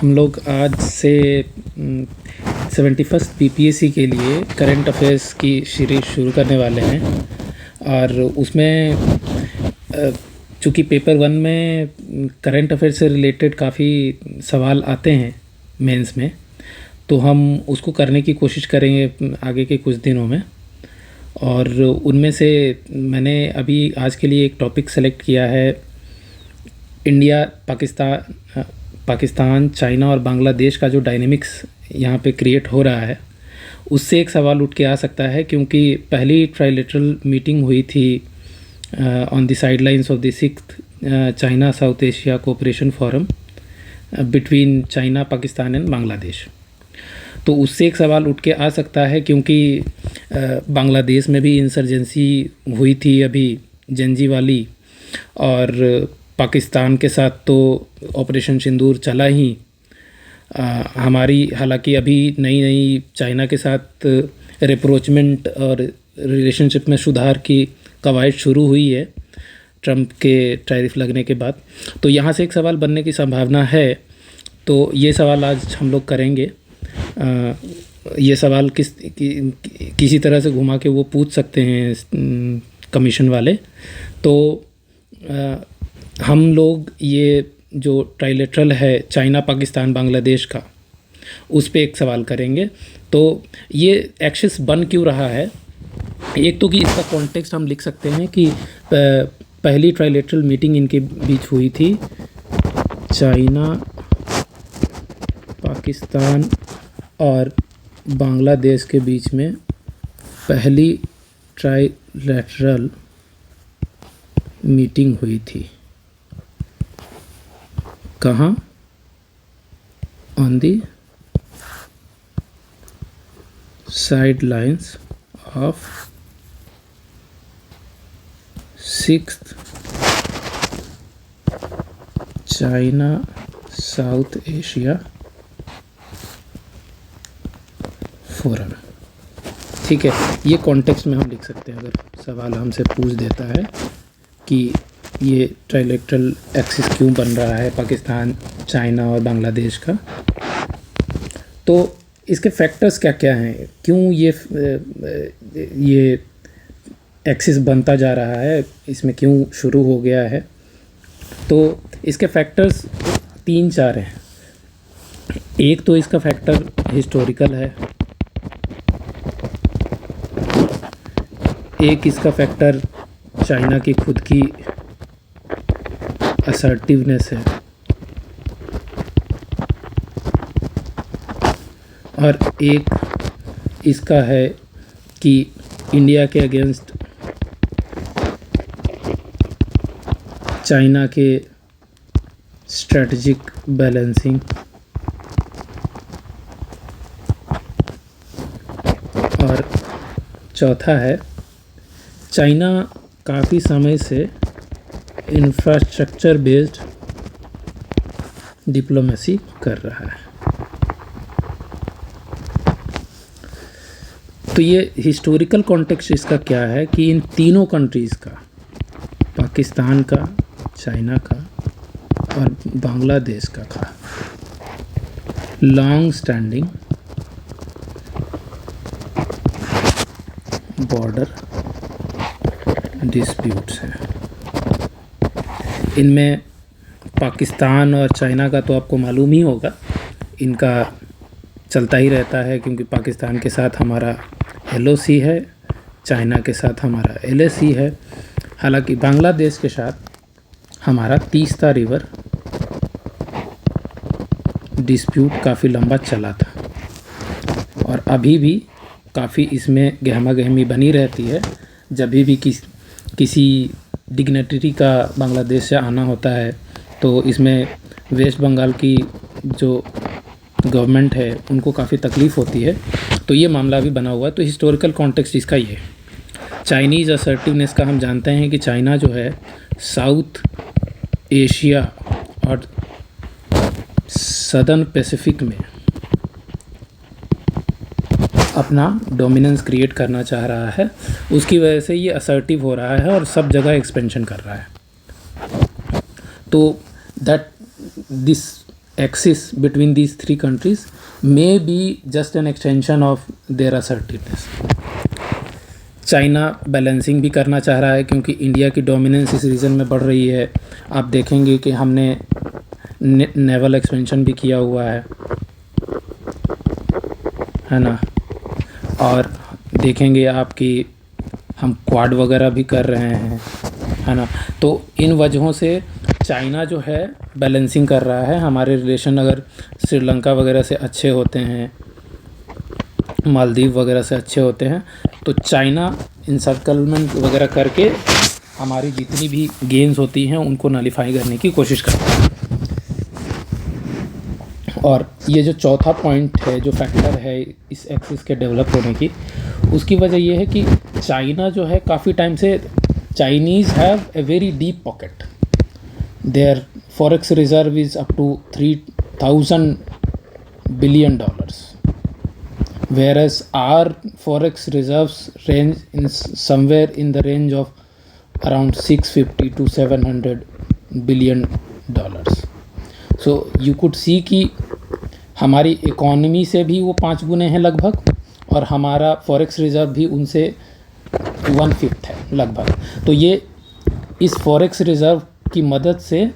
हम लोग आज से 71st पीपीएससी के लिए करंट अफेयर्स की सीरीज़ शुरू करने वाले हैं। और उसमें चूँकि पेपर 1 में करंट अफेयर से रिलेटेड काफ़ी सवाल आते हैं मेंस में, तो हम उसको करने की कोशिश करेंगे आगे के कुछ दिनों में। और उनमें से मैंने अभी आज के लिए एक टॉपिक सेलेक्ट किया है, इंडिया पाकिस्तान चाइना और बांग्लादेश का जो डायनेमिक्स यहाँ पे क्रिएट हो रहा है, उससे एक सवाल उठ के आ सकता है। क्योंकि पहली ट्राइलेटरल मीटिंग हुई थी on the sidelines of the 6th China south Asia cooperation forum between China Pakistan and Bangladesh. तो उससे एक सवाल उठ के आ सकता है, क्योंकि बांग्लादेश में भी इंसर्जेंसी हुई थी अभी जेंजी वाली, और पाकिस्तान के साथ तो ऑपरेशन सिंदूर चला ही। हमारी हालांकि अभी नई चाइना के साथ रिप्रोचमेंट और रिलेशनशिप में सुधार की कवायद शुरू हुई है ट्रंप के टैरिफ लगने के बाद। तो यहाँ से एक सवाल बनने की संभावना है। तो ये सवाल आज हम लोग करेंगे। ये सवाल किसी तरह से घुमा के वो पूछ सकते हैं कमीशन वाले। तो हम लोग ये जो ट्राइलेटरल है चाइना पाकिस्तान बांग्लादेश का, उस पे एक सवाल करेंगे। तो ये एक्सिस बन क्यों रहा है, एक तो कि इसका कॉन्टेक्स्ट हम लिख सकते हैं कि पहली ट्राइलेटरल मीटिंग इनके बीच हुई थी चाइना पाकिस्तान और बांग्लादेश के बीच में। पहली ट्राइलेटरल मीटिंग हुई थी कहाँ? On the sidelines of 6th China south Asia forum. ठीक है, ये कॉन्टेक्स्ट में हम लिख सकते हैं अगर सवाल हमसे पूछ देता है कि ये ट्राइलेटरल एक्सिस क्यों बन रहा है पाकिस्तान चाइना और बांग्लादेश का। तो इसके फैक्टर्स क्या क्या हैं, क्यों ये एक्सिस बनता जा रहा है, इसमें क्यों शुरू हो गया है। तो इसके फैक्टर्स 3-4 हैं। एक तो इसका फैक्टर हिस्टोरिकल है, एक इसका फैक्टर चाइना की खुद की असर्टिवनेस है, और एक इसका है कि इंडिया के अगेंस्ट चाइना के स्ट्रेटजिक बैलेंसिंग, और चौथा है चाइना काफ़ी समय से इंफ्रास्ट्रक्चर बेस्ड डिप्लोमेसी कर रहा है। तो ये हिस्टोरिकल कॉन्टेक्स्ट इसका क्या है कि इन तीनों कंट्रीज़ का, पाकिस्तान का, चाइना का और बांग्लादेश का लॉन्ग स्टैंडिंग बॉर्डर डिस्प्यूट्स हैं। इनमें पाकिस्तान और चाइना का तो आपको मालूम ही होगा, इनका चलता ही रहता है, क्योंकि पाकिस्तान के साथ हमारा LOC है, चाइना के साथ हमारा LAC है। हालांकि बांग्लादेश के साथ हमारा तीस्ता रिवर डिस्प्यूट काफ़ी लंबा चला था, और अभी भी काफ़ी इसमें गहमा गहमी बनी रहती है। जब भी किसी डिग्नेटरी का बांग्लादेश से आना होता है, तो इसमें वेस्ट बंगाल की जो गवर्नमेंट है उनको काफ़ी तकलीफ़ होती है। तो ये मामला भी बना हुआ है। तो हिस्टोरिकल कॉन्टेक्स्ट इसका ये है। चाइनीज़ असर्टिवनेस का हम जानते हैं कि चाइना जो है साउथ एशिया और सदर्न पैसिफिक में अपना डोमिनेंस क्रिएट करना चाह रहा है। उसकी वजह से ये असर्टिव हो रहा है और सब जगह एक्सपेंशन कर रहा है। तो this axis between these three countries may be just an extension of their assertiveness. China balancing भी करना चाह रहा है क्योंकि इंडिया की डोमिनेंस इस रीजन में बढ़ रही है. आप देखेंगे कि हमने नेवल एक्सपेंशन भी किया हुआ है ना, और देखेंगे आप कि हम क्वाड वगैरह भी कर रहे हैं, है ना. तो इन वजहों से चाइना जो है बैलेंसिंग कर रहा है. हमारे रिलेशन अगर श्रीलंका वगैरह से अच्छे होते हैं, मालदीव वगैरह से अच्छे होते हैं, तो चाइना इंसर्कलमेंट वगैरह करके हमारी जितनी भी गेन्स होती हैं उनको नलीफाई करने की कोशिश करता है. और ये जो चौथा पॉइंट है, जो फैक्टर है इस एक्सिस के डेवलप होने की, उसकी वजह ये है कि चाइना जो है काफ़ी टाइम से, Chinese have a very deep pocket. Their forex reserve is up to $3,000 billion, whereas our forex reserves range in somewhere in the range of around $650 to $700 billion. So you could see कि हमारी economy से भी वो 5 गुने हैं लगभग, और हमारा फॉरेक्स रिज़र्व भी उनसे 1/5 है लगभग. तो ये इस फॉरेक्स रिज़र्व की मदद से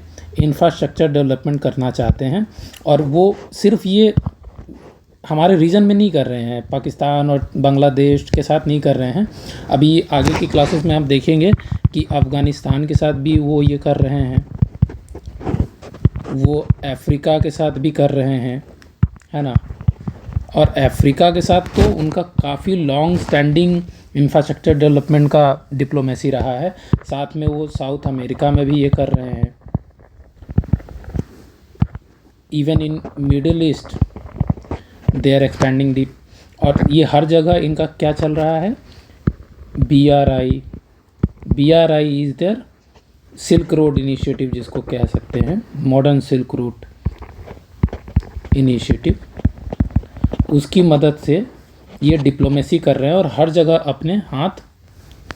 इंफ्रास्ट्रक्चर डेवलपमेंट करना चाहते हैं, और वो सिर्फ ये हमारे रीजन में नहीं कर रहे हैं, पाकिस्तान और बांग्लादेश के साथ नहीं कर रहे हैं. अभी आगे की क्लासेस में आप देखेंगे कि अफ़गानिस्तान के साथ भी वो ये कर रहे हैं, वो अफ्रीका के साथ भी कर रहे हैं, है ना. और अफ्रीका के साथ तो उनका काफ़ी लॉन्ग स्टैंडिंग इंफ्रास्ट्रक्चर डेवलपमेंट का डिप्लोमेसी रहा है. साथ में वो साउथ अमेरिका में भी ये कर रहे हैं. Even in Middle East they are expanding the. और ये हर जगह इनका क्या चल रहा है, BRI is their Silk Road initiative, जिसको कह सकते हैं मॉडर्न सिल्क रूट इनिशिएटिव. उसकी मदद से ये डिप्लोमेसी कर रहे हैं और हर जगह अपने हाथ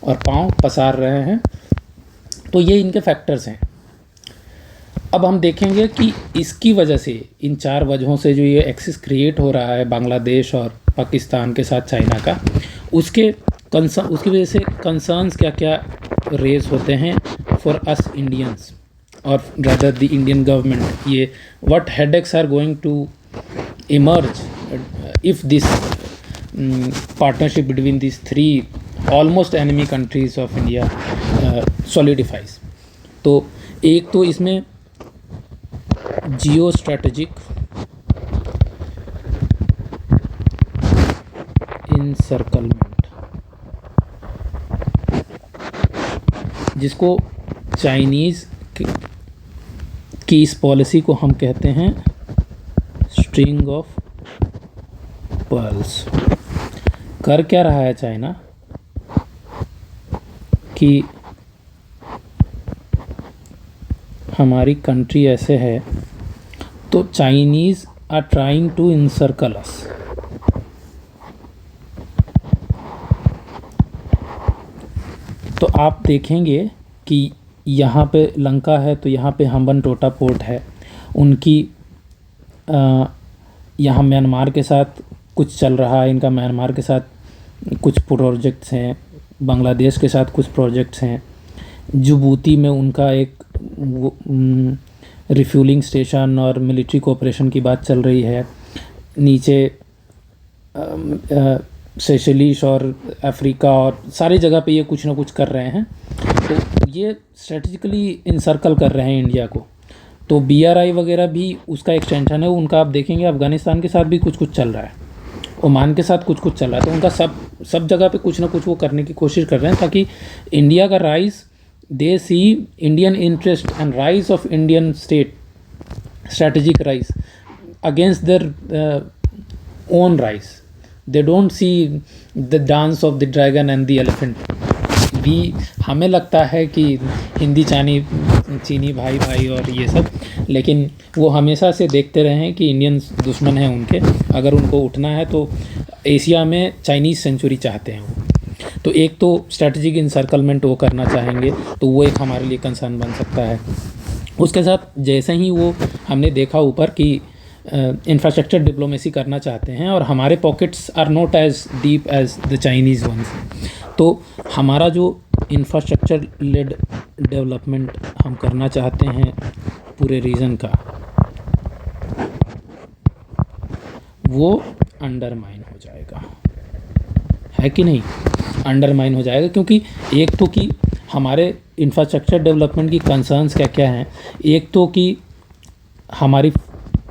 और पांव पसार रहे हैं. तो ये इनके फैक्टर्स हैं. अब हम देखेंगे कि इसकी वजह से, इन 4 वजहों से जो ये एक्सिस क्रिएट हो रहा है बांग्लादेश और पाकिस्तान के साथ चाइना का, उसकी वजह से कंसर्न्स क्या क्या रेज होते हैं फॉर अस इंडियंस, और रादर द इंडियन गवर्नमेंट. ये what headaches are going to emerge if this partnership between this 3 almost enemy countries of India solidifies. तो एक तो इसमें जियो स्ट्रेटजिक इनसर्कलमेंट, जिसको चाइनीज़ की इस पॉलिसी को हम कहते हैं स्ट्रिंग ऑफ पर्ल्स. कर क्या रहा है चाइना कि हमारी कंट्री ऐसे है, तो Chinese are trying to encircle us. तो आप देखेंगे कि यहाँ पे लंका है, तो यहाँ पे हम्बनटोटा पोर्ट है उनकी. यहाँ म्यांमार के साथ कुछ चल रहा है इनका, म्यांमार के साथ कुछ प्रोजेक्ट्स हैं, बांग्लादेश के साथ कुछ प्रोजेक्ट्स हैं. जिबूती में उनका एक रिफ्यूलिंग स्टेशन और मिलिट्री कोऑपरेशन की बात चल रही है. नीचे सेशेलिस और अफ्रीका और सारी जगह पे ये कुछ ना कुछ कर रहे हैं. तो ये स्ट्रेटजिकली इनसर्कल कर रहे हैं इंडिया को. तो BRI वगैरह भी उसका एक्सटेंशन है उनका. आप देखेंगे अफ़गानिस्तान के साथ भी कुछ कुछ चल रहा है, ओमान के साथ कुछ कुछ चल रहा है. तो उनका सब जगह पे कुछ ना कुछ वो करने की कोशिश कर रहे हैं, ताकि इंडिया का rise, they see Indian interest and rise of Indian state, strategic rise against their own rise. They don't see the dance of the dragon and the elephant. भी हमें लगता है कि हिंदी चीनी भाई और ये सब, लेकिन वो हमेशा से देखते रहे हैं कि इंडियंस दुश्मन हैं उनके. अगर उनको उठना है तो एशिया में चाइनीज़ सेंचुरी चाहते हैं वो. तो एक तो स्ट्रेटजिक इंसर्कलमेंट वो करना चाहेंगे, तो वो एक हमारे लिए कंसर्न बन सकता है. उसके साथ जैसे ही वो हमने देखा ऊपर कि इंफ्रास्ट्रक्चर डिप्लोमेसी करना चाहते हैं और हमारे pockets are not as deep as the Chinese ones, तो हमारा जो इंफ्रास्ट्रक्चर लेड डेवलपमेंट हम करना चाहते हैं पूरे रीजन का, वो अंडरमाइन हो जाएगा, है कि नहीं? अंडरमाइन हो जाएगा, क्योंकि एक तो कि हमारे इंफ्रास्ट्रक्चर डेवलपमेंट की कंसर्न्स क्या क्या हैं। एक तो कि हमारी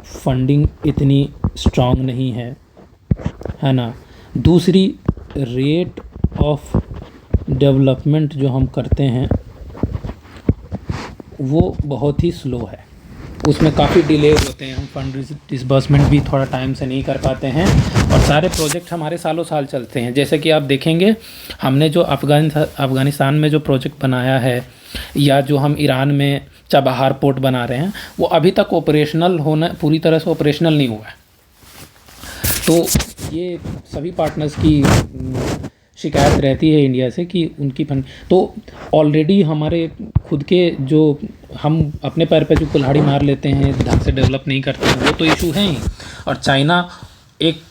फंडिंग इतनी स्ट्रांग नहीं है ना। दूसरी, रेट ऑफ डेवलपमेंट जो हम करते हैं वो बहुत ही स्लो है, उसमें काफ़ी डिले होते हैं, हम फंड डिसबर्समेंट भी थोड़ा टाइम से नहीं कर पाते हैं और सारे प्रोजेक्ट हमारे सालों साल चलते हैं। जैसे कि आप देखेंगे हमने जो अफ़गानिस्तान में जो प्रोजेक्ट बनाया है, या जो हम ईरान में चाबहार पोर्ट बना रहे हैं, वो अभी तक ऑपरेशनल होना, पूरी तरह से ऑपरेशनल नहीं हुआ है। तो ये सभी पार्टनर्स की शिकायत रहती है इंडिया से कि उनकी फंड, तो ऑलरेडी हमारे खुद के जो हम अपने पैर पे जो कुल्हाड़ी मार लेते हैं, ढंग से डेवलप नहीं करते हैं, वो तो इशू है ही। और चाइना एक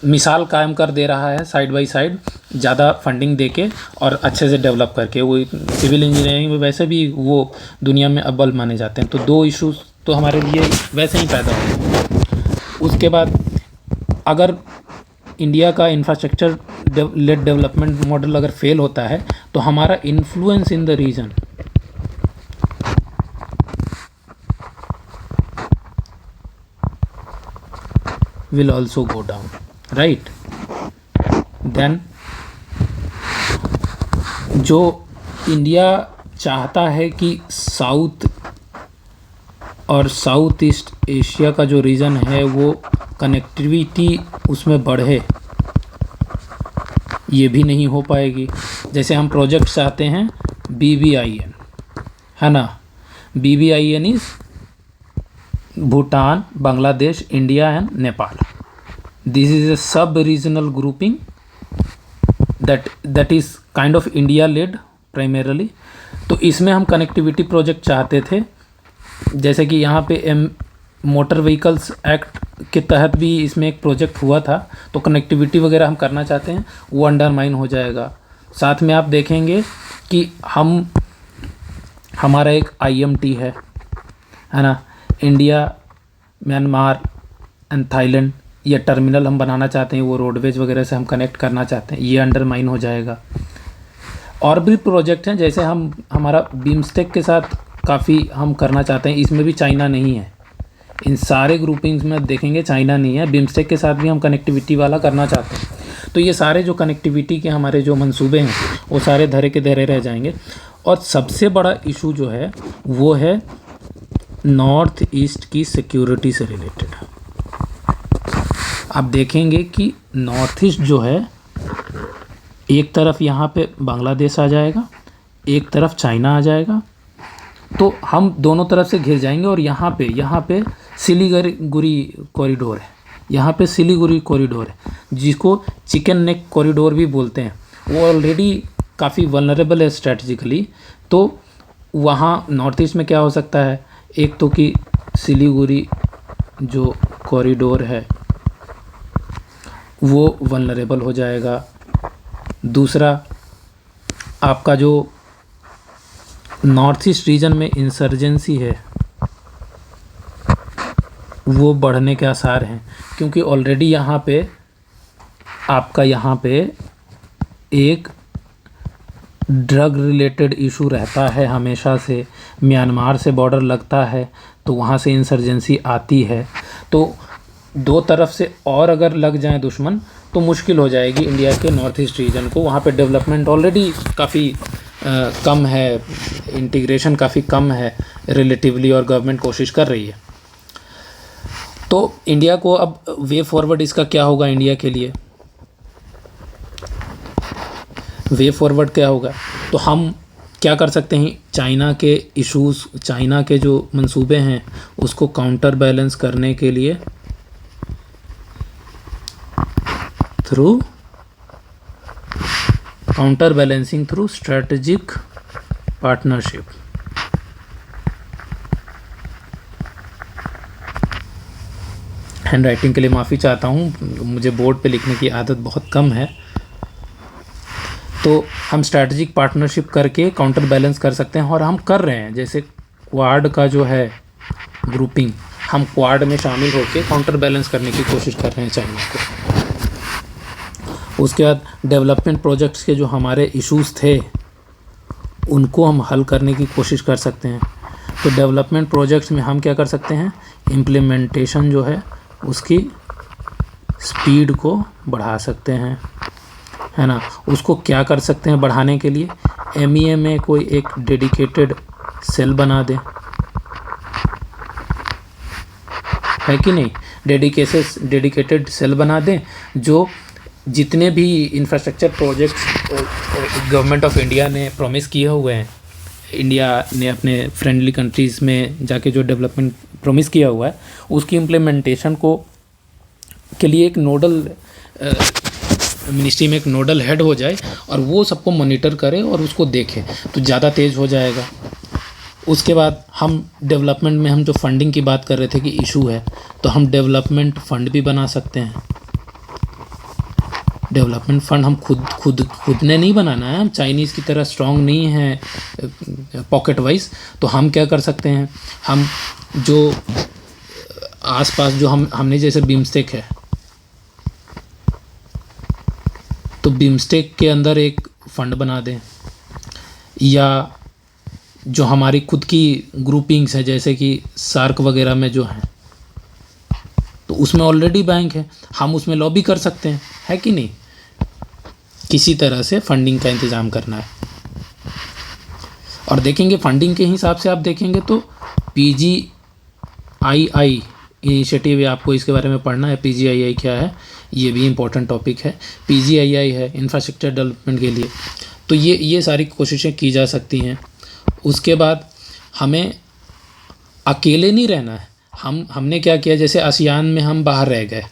मिसाल कायम कर दे रहा है साइड बाय साइड, ज़्यादा फंडिंग देके और अच्छे से डेवलप करके। वो सिविल इंजीनियरिंग में वैसे भी वो दुनिया में अव्वल माने जाते हैं, तो दो इश्यूज तो हमारे लिए वैसे ही पैदा हुए। उसके बाद अगर इंडिया का इंफ्रास्ट्रक्चर लेड डेवलपमेंट मॉडल अगर फेल होता है, तो हमारा influence in the region will also go down, right? Then जो इंडिया चाहता है कि साउथ और साउथ ईस्ट एशिया का जो रीजन है वो कनेक्टिविटी उसमें बढ़े, ये भी नहीं हो पाएगी। जैसे हम प्रोजेक्ट चाहते हैं BBIN, है ना। BBIN is Bhutan, Bangladesh, India and Nepal. This is a sub-regional grouping that is kind of India led primarily. तो इसमें हम कनेक्टिविटी प्रोजेक्ट चाहते थे, जैसे कि यहाँ पे मोटर व्हीकल्स एक्ट के तहत भी इसमें एक प्रोजेक्ट हुआ था, तो कनेक्टिविटी वगैरह हम करना चाहते हैं, वो अंडरमाइन हो जाएगा। साथ में आप देखेंगे कि हमारा एक IMT है ना, इंडिया, म्यांमार एंड थाईलैंड, ये टर्मिनल हम बनाना चाहते हैं, वो रोडवेज वगैरह से हम कनेक्ट करना चाहते हैं, ये अंडरमाइन हो जाएगा। और भी प्रोजेक्ट हैं, जैसे हमारा बिम्स्टेक के साथ काफ़ी हम करना चाहते हैं, इसमें भी चाइना नहीं है। इन सारे ग्रुपिंग्स में देखेंगे चाइना नहीं है। बिम्स्टेक के साथ भी हम कनेक्टिविटी वाला करना चाहते हैं। तो ये सारे जो कनेक्टिविटी के हमारे जो मंसूबे हैं वो सारे धरे के धरे रह जाएंगे। और सबसे बड़ा इशू जो है वो है नॉर्थ ईस्ट की सिक्योरिटी से रिलेटेड। आप देखेंगे कि नॉर्थ ईस्ट जो है, एक तरफ यहाँ पे बांग्लादेश आ जाएगा, एक तरफ चाइना आ जाएगा, तो हम दोनों तरफ से घिर जाएंगे। और यहाँ पे सिलीगुड़ी कॉरिडोर है, यहाँ पे सिलीगुड़ी कॉरिडोर है, जिसको चिकन नेक कॉरिडोर भी बोलते हैं। वो ऑलरेडी काफ़ी वल्नरेबल है स्ट्रेटजिकली। तो वहाँ नॉर्थ ईस्ट में क्या हो सकता है, एक तो कि सिलीगुड़ी जो कॉरिडोर है वो वल्नरेबल हो जाएगा। दूसरा, आपका जो नॉर्थ ईस्ट रीजन में इंसर्जेंसी है वो बढ़ने के आसार हैं, क्योंकि ऑलरेडी यहाँ पे एक ड्रग रिलेटेड इशू रहता है हमेशा से। म्यांमार से बॉर्डर लगता है तो वहाँ से इंसर्जेंसी आती है। तो दो तरफ से और अगर लग जाए दुश्मन तो मुश्किल हो जाएगी इंडिया के नॉर्थ ईस्ट रीजन को। वहाँ पे डेवलपमेंट ऑलरेडी काफ़ी कम है, इंटीग्रेशन काफ़ी कम है रिलेटिवली, और गवर्नमेंट कोशिश कर रही है। तो इंडिया को अब वे फॉरवर्ड इसका क्या होगा, इंडिया के लिए वे फॉरवर्ड क्या होगा? तो हम क्या कर सकते हैं, चाइना के इश्यूज़, चाइना के जो मंसूबे हैं उसको काउंटर बैलेंस करने के लिए through counter balancing through strategic partnership, hand writing के लिए माफ़ी चाहता हूँ, मुझे बोर्ड पे लिखने की आदत बहुत कम है। तो हम स्ट्रैटेजिक पार्टनरशिप करके काउंटर बैलेंस कर सकते हैं, और हम कर रहे हैं। जैसे क्वाड का जो है ग्रुपिंग, हम क्वाड में शामिल होकर काउंटर बैलेंस करने की कोशिश कर रहे हैं चाइना को। उसके बाद डेवलपमेंट प्रोजेक्ट्स के जो हमारे इश्यूज़ थे उनको हम हल करने की कोशिश कर सकते हैं। तो डेवलपमेंट प्रोजेक्ट्स में हम क्या कर सकते हैं, इम्प्लीमेंटेशन जो है उसकी स्पीड को बढ़ा सकते हैं, है ना। उसको क्या कर सकते हैं बढ़ाने के लिए, MEA में कोई एक डेडिकेटेड सेल बना दें, है कि नहीं। डेडिकेटेड सेल बना दें जो जितने भी infrastructure projects government of India ने प्रॉमिस किए हुए हैं, इंडिया ने अपने फ्रेंडली कंट्रीज़ में जाके जो डेवलपमेंट प्रॉमिस किया हुआ है उसकी इम्प्लीमेंटेशन को के लिए एक नोडल मिनिस्ट्री में एक नोडल हेड हो जाए और वो सबको मॉनिटर करे और उसको देखे, तो ज़्यादा तेज़ हो जाएगा। उसके बाद हम डेवलपमेंट में हम जो फंडिंग की बात कर रहे थे कि इशू है, तो हम डेवलपमेंट फ़ंड भी बना सकते हैं। डेवलपमेंट फ़ंड हम खुद ने नहीं बनाना है, हम चाइनीज़ की तरह स्ट्रॉन्ग नहीं है पॉकेट वाइज। तो हम क्या कर सकते हैं, हम जो आसपास जो हमने जैसे बिम्स्टेक है, तो बिम्स्टेक के अंदर एक फ़ंड बना दें, या जो हमारी खुद की ग्रुपिंग्स है जैसे कि सार्क वगैरह में जो है, तो उसमें ऑलरेडी बैंक है, हम उसमें लॉबी कर सकते हैं, है कि नहीं। किसी तरह से फंडिंग का इंतज़ाम करना है। और देखेंगे फंडिंग के हिसाब से आप देखेंगे तो PGII इनिशिएटिव है, आपको इसके बारे में पढ़ना है। PGII क्या है, ये भी इम्पोर्टेंट टॉपिक है। PGII है इंफ्रास्ट्रक्चर डेवलपमेंट के लिए। तो ये सारी कोशिशें की जा सकती हैं। उसके बाद हमें अकेले नहीं रहना है। हमने क्या किया, जैसे आसियान में हम बाहर रह गए,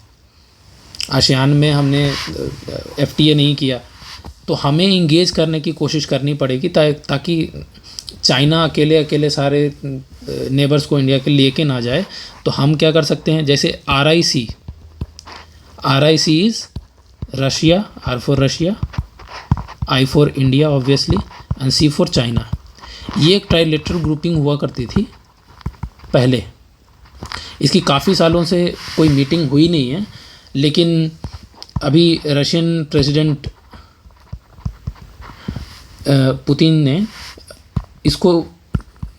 आसियान में हमने FTA नहीं किया, तो हमें इंगेज करने की कोशिश करनी पड़ेगी ताकि चाइना अकेले सारे नेबर्स को इंडिया के लेके ना जाए। तो हम क्या कर सकते हैं, जैसे RIC is Russia, R for Russia, I for India obviously, and C for China. ये एक ट्राइलेटरल ग्रुपिंग हुआ करती थी पहले। इसकी काफ़ी सालों से कोई मीटिंग हुई नहीं है, लेकिन अभी रशियन प्रेसिडेंट पुतिन ने इसको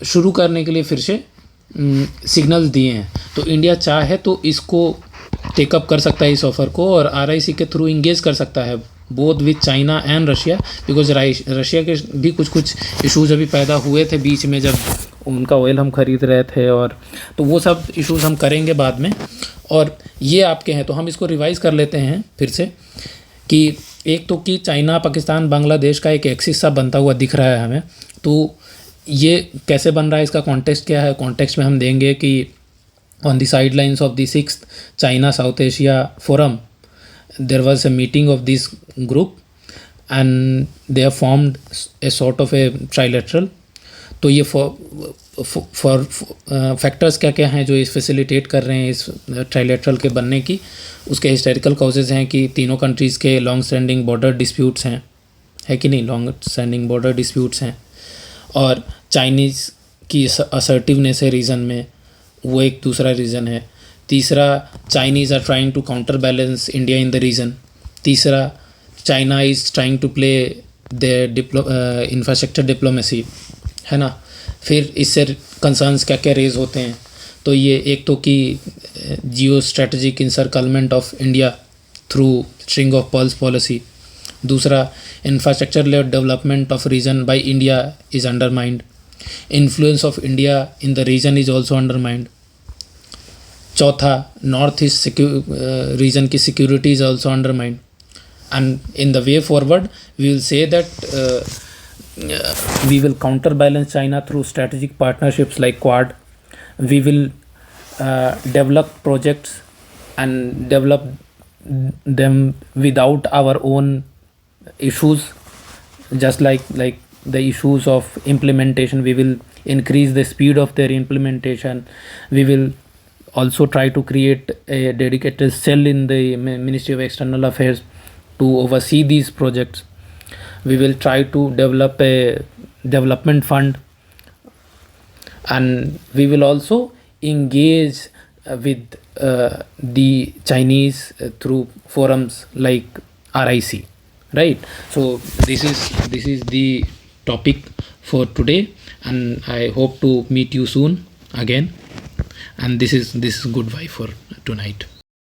शुरू करने के लिए फिर से सिग्नल्स दिए हैं। तो इंडिया चाहे तो इसको टेकअप कर सकता है इस ऑफ़र को, और RIC के थ्रू इंगेज कर सकता है both with China and Russia, because Russia के भी कुछ इश्यूज अभी पैदा हुए थे बीच में, जब उनका ऑयल हम ख़रीद रहे थे, और तो वो सब इश्यूज हम करेंगे बाद में। और ये आपके हैं, तो हम इसको रिवाइज़ कर लेते हैं फिर से कि एक तो कि चाइना, पाकिस्तान, बांग्लादेश का एक एक्सिस सा बनता हुआ दिख रहा है हमें। तो ये कैसे बन रहा है, इसका कॉन्टेक्स्ट क्या है। कॉन्टेक्स्ट में हम देंगे कि on the sidelines of the 6th China south Asia forum there was a meeting of this group and they have formed a sort of a trilateral। तो ये फैक्टर्स क्या क्या हैं जो इस फैसिलिटेट कर रहे हैं इस ट्राइलेटरल के बनने की। उसके हिस्टोरिकल कॉजेज़ हैं कि तीनों कंट्रीज़ के लॉन्ग स्टैंडिंग बॉर्डर डिस्प्यूट्स हैं, है कि नहीं, लॉन्ग स्टैंडिंग बॉर्डर डिस्प्यूट्स हैं, और चाइनीज़ की असर्टिवनेस है रीजन में, वो एक दूसरा रीज़न है। तीसरा, Chinese are trying to counterbalance India in the region. तीसरा, China is trying to play their infrastructure diplomacy, है ना। फिर इससे कंसर्न्स क्या क्या रेज होते हैं, तो ये एक तो कि geostrategic encirclement of India through string of pearls policy. दूसरा, infrastructure led development of region by India is undermined. Influence of India in the region is also undermined. चौथा, नॉर्थ ईस्ट रीजन की security is also undermined. And in the way forward we will say that we will counterbalance China through strategic partnerships like Quad. We will develop projects and develop them without our own issues, just like the issues of implementation. We will increase the speed of their implementation. We will also try to create a dedicated cell in the Ministry of External Affairs to oversee these projects. We will try to develop a development fund, and we will also engage with the Chinese through forums like RIC, right? So this is the topic for today, and I hope to meet you soon again. And this is goodbye for tonight.